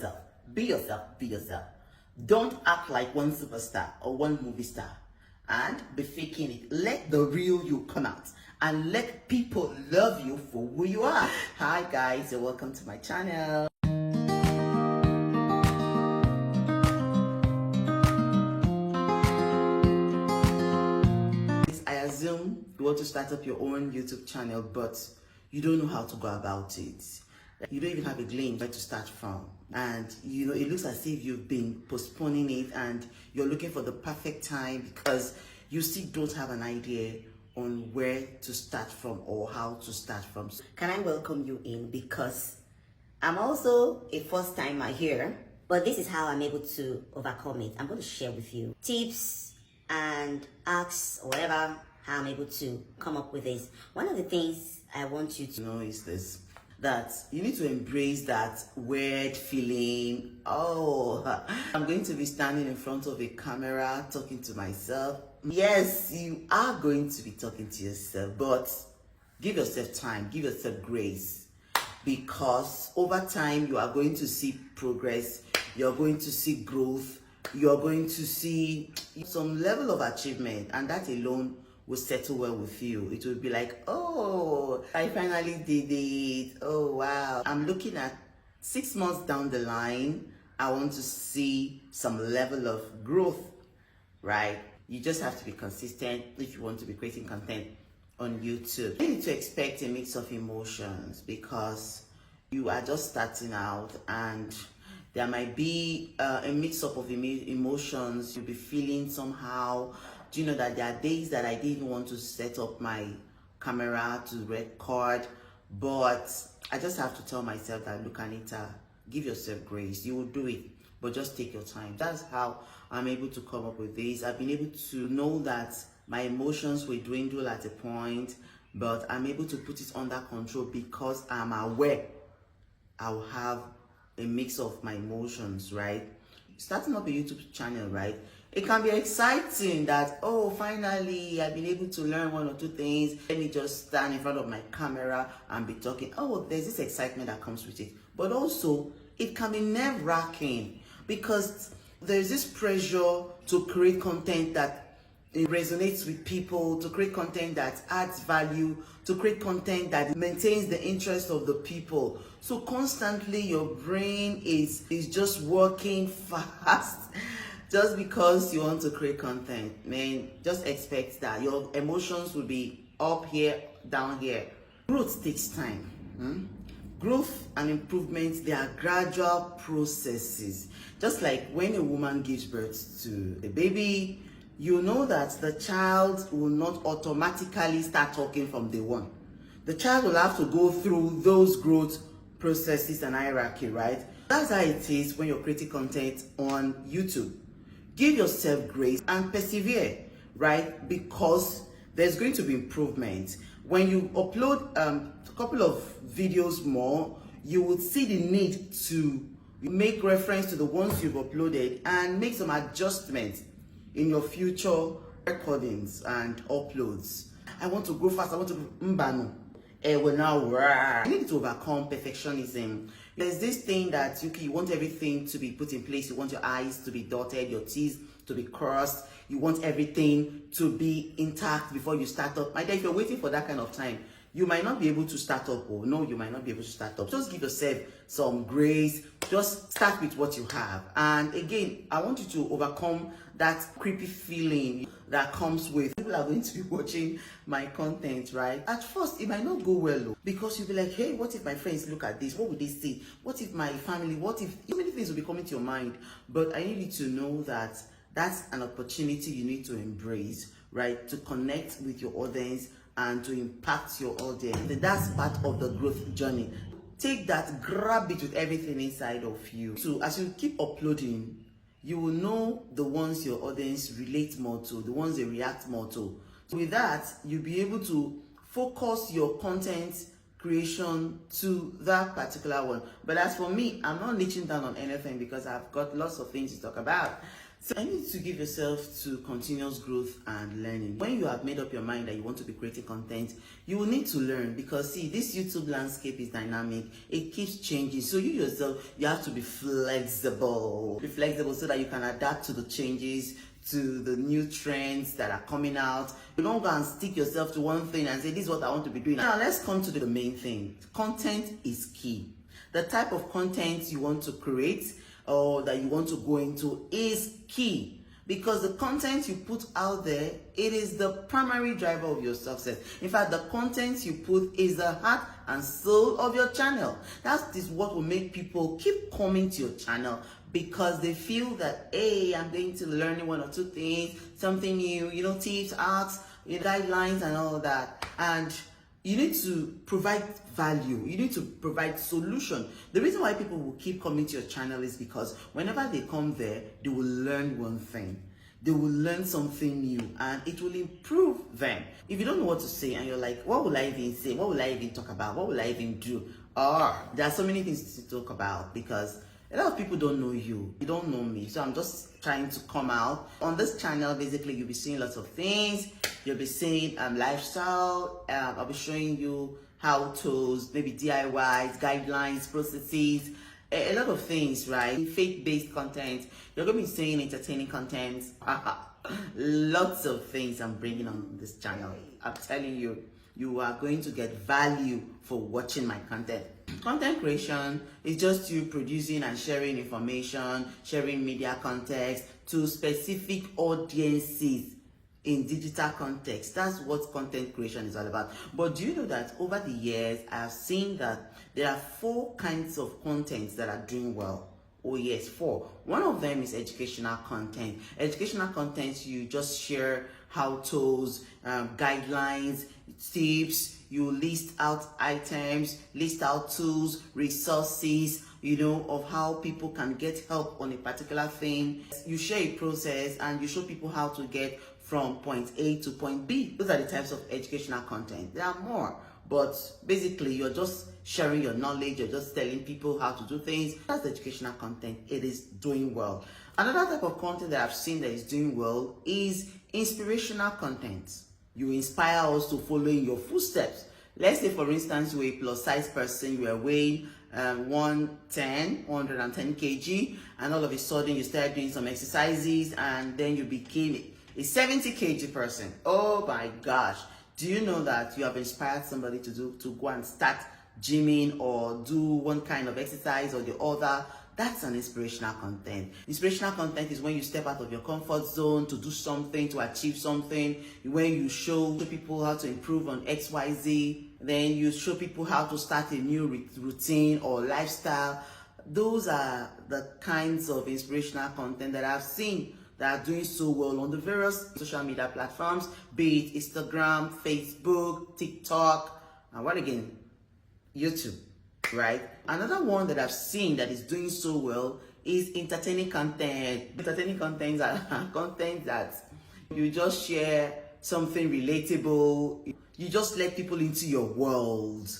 yourself. Be yourself. Be yourself. Don't act like one superstar or one movie star and be faking it. Let the real you come out and let people love you for who you are. Hi guys, and welcome to my channel. I assume you want to start up your own YouTube channel, but you don't know how to go about it. You don't even have a glimpse where to start from. And it looks as if you've been postponing it and you're looking for the perfect time because you still don't have an idea on where to start from or how to start from. Can I welcome you in, because I'm also a first timer here, but this is how I'm able to overcome it. I'm going to share with you tips and hacks or whatever, how I'm able to come up with this. One of the things I want you to know is this, that you need to embrace that weird feeling. Oh, I'm going to be standing in front of a camera talking to myself. Yes, you are going to be talking to yourself, but give yourself time, give yourself grace, because over time you are going to see progress, you're going to see growth, you're going to see some level of achievement, and that alone will settle well with you. It will be like, oh, I finally did it. Oh, wow. I'm looking at 6 months down the line. I want to see some level of growth, right? You just have to be consistent if you want to be creating content on YouTube. You need to expect a mix of emotions because you are just starting out, and there might be a mix-up of emotions. You'll be feeling somehow. Do you know that there are days that I didn't want to set up my camera to record, but I just have to tell myself that, look, Anita, give yourself grace. You will do it, but just take your time. That's how I'm able to come up with this. I've been able to know that my emotions will dwindle at a point, but I'm able to put it under control because I'm aware I'll have a mix of my emotions, right? Starting up a YouTube channel, right? It can be exciting that, oh, finally, I've been able to learn 1 or 2 things. Let me just stand in front of my camera and be talking. Oh, there's this excitement that comes with it. But also, it can be nerve-wracking because there's this pressure to create content that it resonates with people, to create content that adds value, to create content that maintains the interest of the people. So constantly your brain is just working fast just because you want to create content. Man, just expect that your emotions will be up here, down here. Growth takes time. Growth and improvement, they are gradual processes. Just like when a woman gives birth to a baby, you know that the child will not automatically start talking from day one. The child will have to go through those growth processes and hierarchy, right? That's how it is when you're creating content on YouTube. Give yourself grace and persevere, right? Because there's going to be improvement. When you upload a couple of videos more, you would see the need to make reference to the ones you've uploaded and make some adjustments in your future recordings and uploads. I want to grow fast. I want to mbano. You need to overcome perfectionism. There's this thing that you want everything to be put in place. You want your I's to be dotted, your T's to be crossed. You want everything to be intact before you start up. My dear, if you're waiting for that kind of time, you might not be able to start up. Or no, you might not be able to start up. Just give yourself some grace. Just start with what you have. And again, I want you to overcome that creepy feeling that comes with people are going to be watching my content, right? At first, it might not go well because you'll be like, hey, what if my friends look at this? What would they say? What if my family? What if so many things will be coming to your mind? But I need you to know that that's an opportunity you need to embrace, right? To connect with your audience and to impact your audience. That's part of the growth journey. Take that, grab it with everything inside of you. So as you keep uploading, you will know the ones your audience relate more to, the ones they react more to. So with that, you'll be able to focus your content creation to that particular one. But as for me, I'm not niching down on anything because I've got lots of things to talk about. So I need to give yourself to continuous growth and learning. When you have made up your mind that you want to be creating content, you will need to learn, because see, this YouTube landscape is dynamic. It keeps changing. So you yourself, you have to be flexible. Be flexible so that you can adapt to the changes, to the new trends that are coming out. You don't go and stick yourself to one thing and say, this is what I want to be doing. Now let's come to the main thing. Content is key. The type of content you want to create or that you want to go into is key, because the content you put out there, it is the primary driver of your success. In fact, the content you put is the heart and soul of your channel. That is what will make people keep coming to your channel, because they feel that, hey, I'm going to learn one or two things, something new, tips, hacks, guidelines and all that. And you need to provide value. You need to provide solution. The reason why people will keep coming to your channel is because whenever they come there, they will learn one thing. They will learn something new and it will improve them. If you don't know what to say and you're like, what will I even say? What will I even talk about? What will I even do? There are so many things to talk about, because a lot of people don't know you. You don't know me. So I'm just trying to come out. On this channel, basically, you'll be seeing lots of things. You'll be seeing lifestyle. I'll be showing you how-tos, maybe DIYs, guidelines, processes, a lot of things, right? Faith-based content. You're going to be seeing entertaining content. Lots of things I'm bringing on this channel. I'm telling you, you are going to get value for watching my content. Content creation is just you producing and sharing information, sharing media context to specific audiences in digital context. That's what content creation is all about. But do you know that over the years, I have seen that there are 4 kinds of contents that are doing well? Oh yes, 4. One of them is educational content. Educational content, you just share how-tos, guidelines, tips, you list out items, list out tools, resources, of how people can get help on a particular thing. You share a process and you show people how to get from point A to point B. Those are the types of educational content. There are more, but basically you're just sharing your knowledge, you're just telling people how to do things. That's educational content. It is doing well. Another type of content that I've seen that is doing well is inspirational content. You inspire us to follow in your footsteps. Let's say, for instance, you're a plus size person, you are weighing 110 kg, and all of a sudden you start doing some exercises and then you became a 70 kg person. Oh my gosh. Do you know that you have inspired somebody to go and start gymming or do one kind of exercise or the other? That's an inspirational content. Inspirational content is when you step out of your comfort zone to do something, to achieve something. When you show people how to improve on XYZ, then you show people how to start a new routine or lifestyle. Those are the kinds of inspirational content that I've seen that are doing so well on the various social media platforms, be it Instagram, Facebook, TikTok, and what again? YouTube. Right? Another one that I've seen that is doing so well is entertaining content. Entertaining content are content that you just share something relatable. You just let people into your world.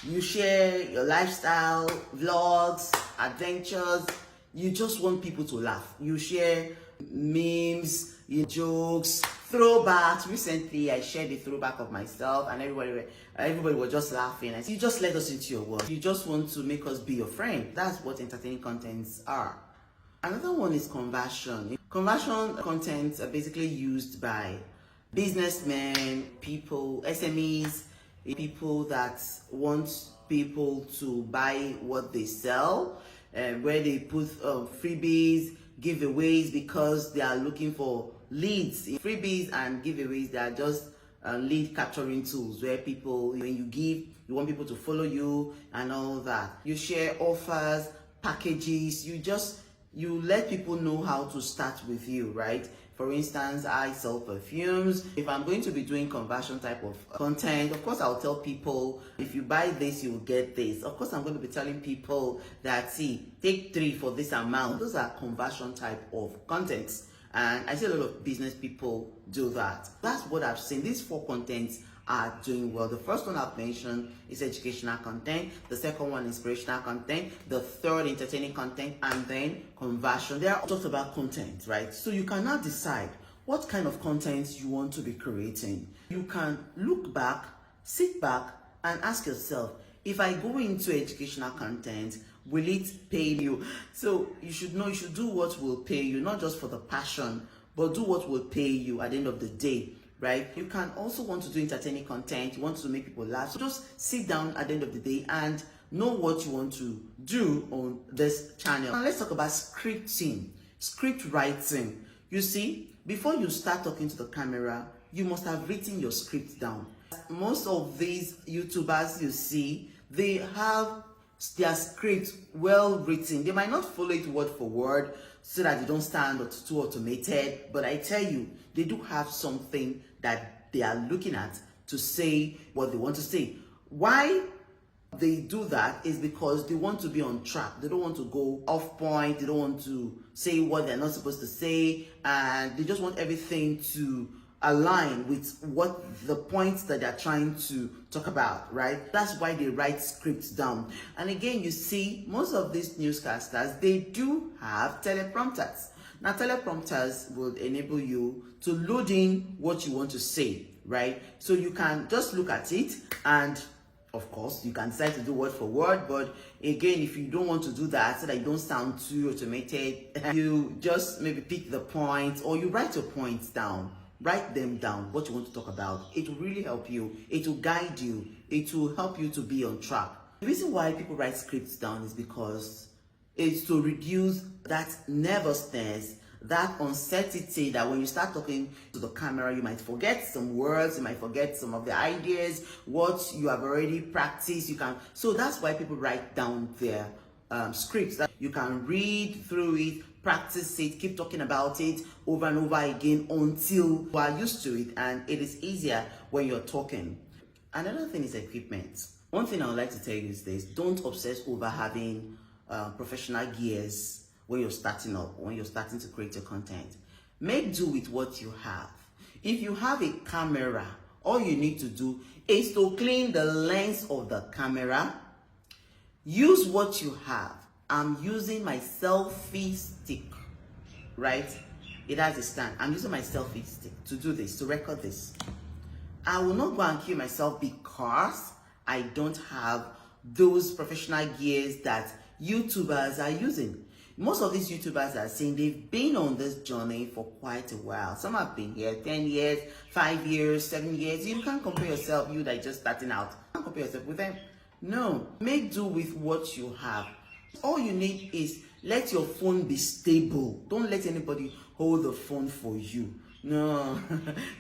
You share your lifestyle, vlogs, adventures. You just want people to laugh. You share memes, jokes, throwbacks. Recently, I shared a throwback of myself, and everybody was just laughing. I said, you just let us into your world. You just want to make us be your friend. That's what entertaining contents are. Another one is conversion. Conversion contents are basically used by businessmen, people, SMEs, people that want people to buy what they sell, where they put freebies, giveaways, because they are looking for leads. Freebies and giveaways, they are just lead capturing tools where people, when you give, you want people to follow you and all that. You share offers, packages, you let people know how to start with you, right? For instance, I sell perfumes. If I'm going to be doing conversion type of content, of course, I'll tell people, if you buy this, you'll get this. Of course, I'm going to be telling people that, see, take 3 for this amount. Those are conversion type of contents. And I see a lot of business people do that. That's what I've seen. These 4 contents are doing well. The first one I've mentioned is educational content. The second one, inspirational content. The third, entertaining content, and then conversion. They are all talked about content, right? So you can now decide what kind of content you want to be creating. You can look back, sit back, and ask yourself, if I go into educational content, will it pay you? So you should know, you should do what will pay you, not just for the passion, but do what will pay you at the end of the day, right? You can also want to do entertaining content, you want to make people laugh. So just sit down at the end of the day and know what you want to do on this channel. Now let's talk about scripting, script writing. You see, before you start talking to the camera, you must have written your script down. Most of these YouTubers you see, they have their script well written. They might not follow it word for word so that they don't stand too automated, but I tell you, they do have something that they are looking at to say what they want to say. Why they do that is because they want to be on track. They don't want to go off point. They don't want to say what they're not supposed to say, and they just want everything to align with what the points that they're trying to talk about, right? That's why they write scripts down. And again, you see, most of these newscasters, they do have teleprompters. Now, teleprompters will enable you to load in what you want to say, right? So you can just look at it, and of course, you can decide to do word for word, but again, if you don't want to do that so that you don't sound too automated, you just maybe pick the points, or you write your points down. Write them down, what you want to talk about. It will really help you. It will guide you. It will help you to be on track. The reason why people write scripts down is because it's to reduce that nervousness, that uncertainty that when you start talking to the camera, you might forget some words, you might forget some of the ideas, what you have already practiced. So that's why people write down their scripts. That you can read through it, practice it, keep talking about it over and over again until you are used to it, and it is easier when you're talking. Another thing is equipment. One thing I would like to tell you is this: don't obsess over having professional gears when you're starting up, when you're starting to create your content. Make do with what you have. If you have a camera, all you need to do is to clean the lens of the camera. Use what you have. I'm using my selfie stick, right? It has a stand. I'm using my selfie stick to do this, to record this. I will not go and kill myself because I don't have those professional gears that YouTubers are using. Most of these YouTubers are saying they've been on this journey for quite a while. Some have been here 10 years, 5 years, 7 years. You can't compare yourself, you that are just starting out. You can't compare yourself with them. No, make do with what you have. All you need is let your phone be stable. Don't let anybody hold the phone for you. No,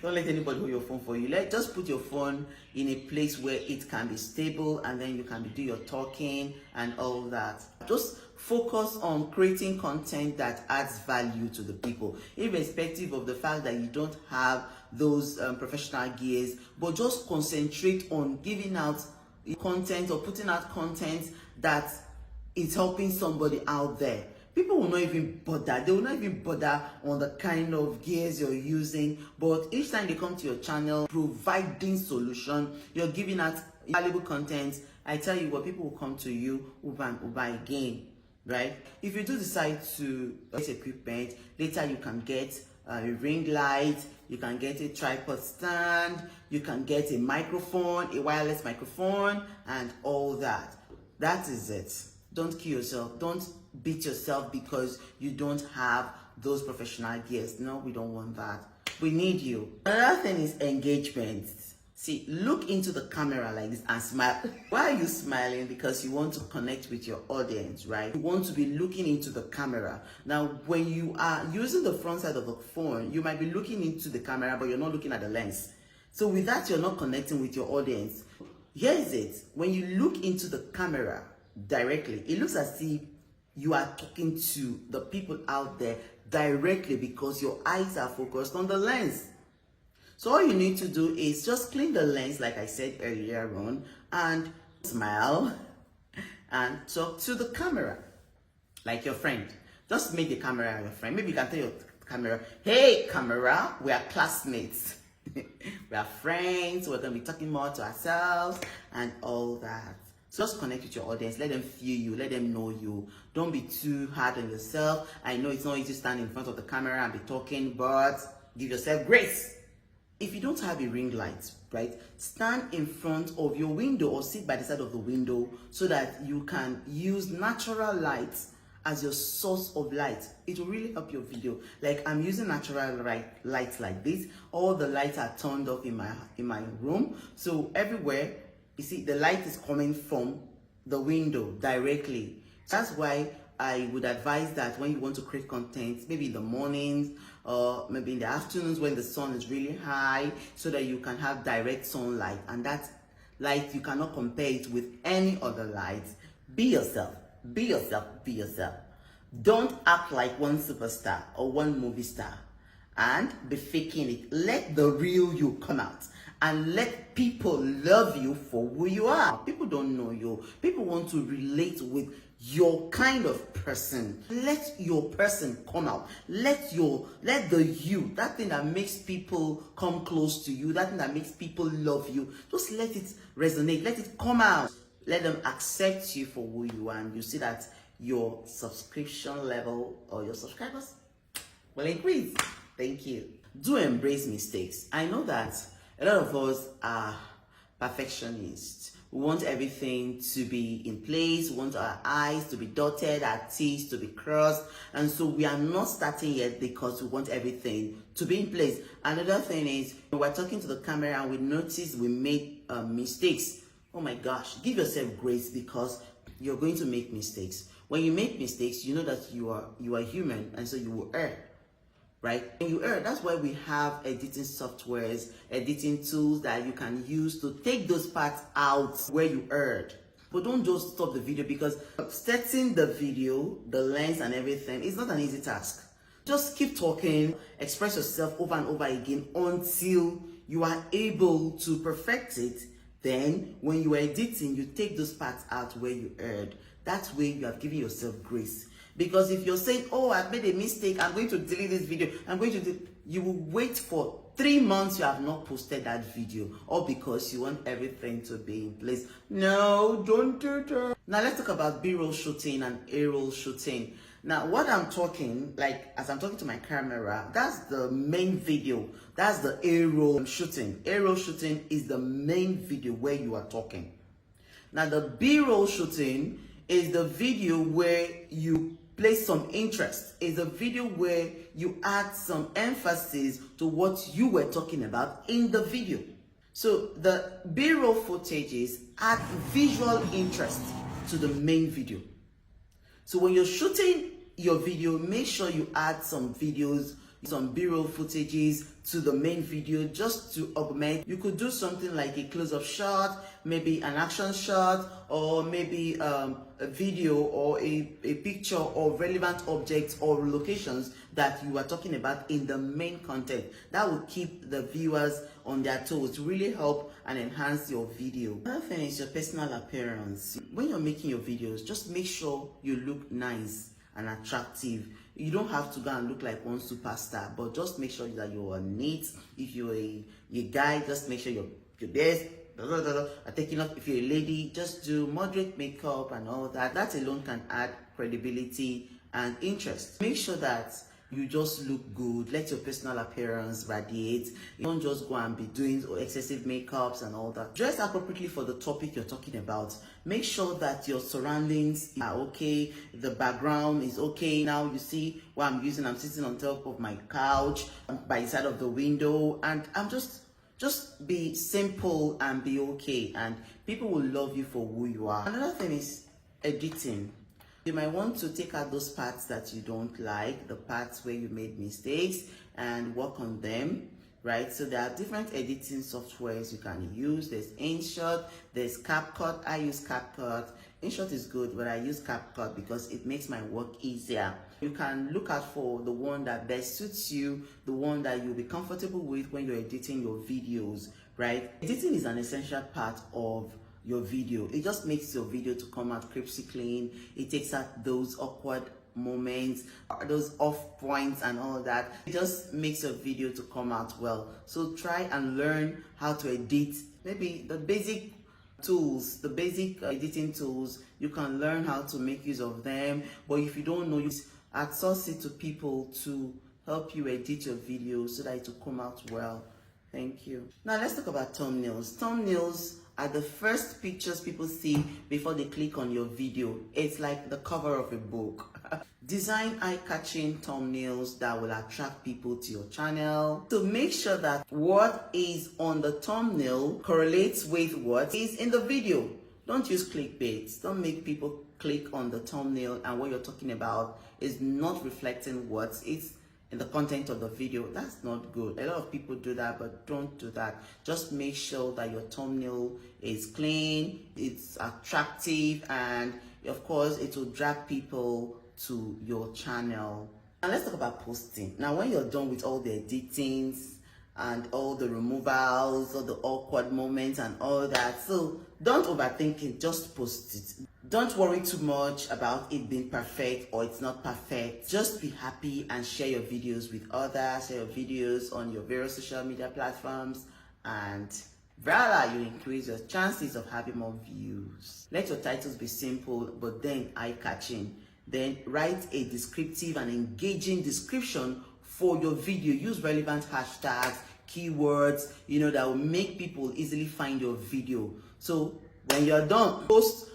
don't let anybody hold your phone for you. Just put your phone in a place where it can be stable, and then you can do your talking and all that. Just focus on creating content that adds value to the people, irrespective of the fact that you don't have those professional gears, but just concentrate on giving out content or putting out content that is helping somebody out there. People will not even bother. They will not even bother on the kind of gears you're using. But each time they come to your channel, providing solution, you're giving out valuable content. I tell you what, people will come to you over and over again, right? If you do decide to get equipment, later you can get a ring light, you can get a tripod stand, you can get a microphone, a wireless microphone, and all that. That is it. Don't kill yourself. Don't beat yourself because you don't have those professional gears. No, we don't want that. We need you. Another thing is engagement. See, look into the camera like this and smile. Why are you smiling? Because you want to connect with your audience, right? You want to be looking into the camera. Now, when you are using the front side of the phone, you might be looking into the camera, but you're not looking at the lens. So with that, you're not connecting with your audience. Here is it. When you look into the camera directly, it looks as if you are talking to the people out there directly because your eyes are focused on the lens. So all you need to do is just clean the lens, like I said earlier on, and smile and talk to the camera like your friend. Just make the camera your friend. Maybe you can tell your camera, hey camera, we are classmates. We are friends, we're going to be talking more to ourselves and all that. So just connect with your audience, let them feel you, let them know you. Don't be too hard on yourself. I know it's not easy to stand in front of the camera and be talking, but give yourself grace. If you don't have a ring light, right, stand in front of your window or sit by the side of the window so that you can use natural light as your source of light. It will really help your video. Like I'm using natural light like this. All the lights are turned off in my room. So everywhere, you see the light is coming from the window directly. That's why I would advise that when you want to create content, maybe in the mornings or maybe in the afternoons when the sun is really high, so that you can have direct sunlight, and that light you cannot compare it with any other light. Be yourself, be yourself, be yourself. Don't act like one superstar or one movie star and be faking it. Let the real you come out and let people love you for who you are. People don't know you. People want to relate with your kind of person. Let your person come out. Let the you, that thing that makes people come close to you, that thing that makes people love you, just let it resonate. Let it come out. Let them accept you for who you are, and you see that your subscription level or your subscribers will increase. Thank you. Do embrace mistakes. I know that a lot of us are perfectionists. We want everything to be in place. We want our I's to be dotted, our T's to be crossed. And so we are not starting yet because we want everything to be in place. Another thing is, when we're talking to the camera and we notice we made mistakes. Oh my gosh, give yourself grace because you're going to make mistakes. When you make mistakes, you know that you are human, and so you will err. Right? When you err, that's why we have editing softwares, editing tools that you can use to take those parts out where you erred. But don't just stop the video, because setting the video, the lens and everything is not an easy task. Just keep talking, express yourself over and over again until you are able to perfect it. Then when you are editing, you take those parts out where you erred. That way you have given yourself grace. Because if you're saying, oh, I've made a mistake, I'm going to delete this video, you will wait for 3 months you have not posted that video, all because you want everything to be in place. No, don't do that. Now let's talk about B-roll shooting and A-roll shooting. Now what I'm talking, like as I'm talking to my camera, that's the main video. That's the A-roll shooting. A-roll shooting is the main video where you are talking. Now the B-roll shooting is the video where you place some interest. It's a video where you add some emphasis to what you were talking about in the video. So the B-roll footages add visual interest to the main video. So when you're shooting your video, make sure you add some videos, some B-roll footages to the main video just to augment. You could do something like a close-up shot, maybe an action shot, or maybe a video or a picture of relevant objects or locations that you are talking about in the main content. That will keep the viewers on their toes, to really help and enhance your video. Another thing is your personal appearance. When you're making your videos, just make sure you look nice and attractive. You don't have to go and look like one superstar, but just make sure that you are neat. If you're a guy, just make sure your best are taking off. If you're a lady, just do moderate makeup and all that. That alone can add credibility and interest. Make sure that you just look good. Let your personal appearance radiate. You don't just go and be doing excessive makeups and all that. Dress appropriately for the topic you're talking about. Make sure that your surroundings are okay, the background is okay. Now you see what I'm using. I'm sitting on top of my couch by the side of the window, and I'm just be simple and be okay, and people will love you for who you are. Another thing is editing. You might want to take out those parts that you don't like, the parts where you made mistakes, and work on them, right? So there are different editing softwares you can use. There's InShot, there's CapCut. I use CapCut. InShot is good, but I use CapCut because it makes my work easier. You can look out for the one that best suits you, the one that you'll be comfortable with when you're editing your videos, right? Editing is an essential part of your video. It just makes your video to come out crispy clean. It takes out those awkward moments, those off points and all that. It just makes your video to come out well. So try and learn how to edit, maybe the basic tools, the basic editing tools. You can learn how to make use of them, but if you don't know, you outsource it to people to help you edit your video so that it will come out well. Thank you. Now let's talk about thumbnails. Thumbnails are the first pictures people see before they click on your video. It's like the cover of a book. Design eye-catching thumbnails that will attract people to your channel. So make sure that what is on the thumbnail correlates with what is in the video. Don't use clickbait. Don't make people click on the thumbnail and what you're talking about is not reflecting what is in the content of the video. That's not good. A lot of people do that, but don't do that. Just make sure that your thumbnail is clean, it's attractive, and of course it will drag people to your channel. And let's talk about posting. Now when you're done with all the editings and all the removals, all the awkward moments and all that, so don't overthink it, just post it. Don't worry too much about it being perfect or it's not perfect. Just be happy and share your videos with others, share your videos on your various social media platforms, and voila, you increase your chances of having more views. Let your titles be simple but then eye-catching. Then write a descriptive and engaging description for your video. Use relevant hashtags, keywords, that will make people easily find your video. So when you're done, post.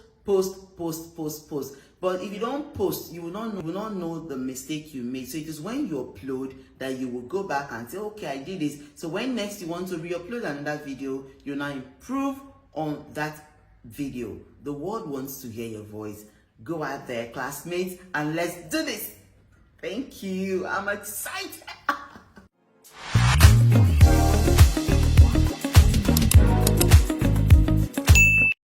But if you don't post, you will not know the mistake you made. So it is when you upload that you will go back and say, okay, I did this. So when next you want to re-upload another video, you now improve on that video. The world wants to hear your voice. Go out there, classmates, and let's do this. Thank you. I'm excited.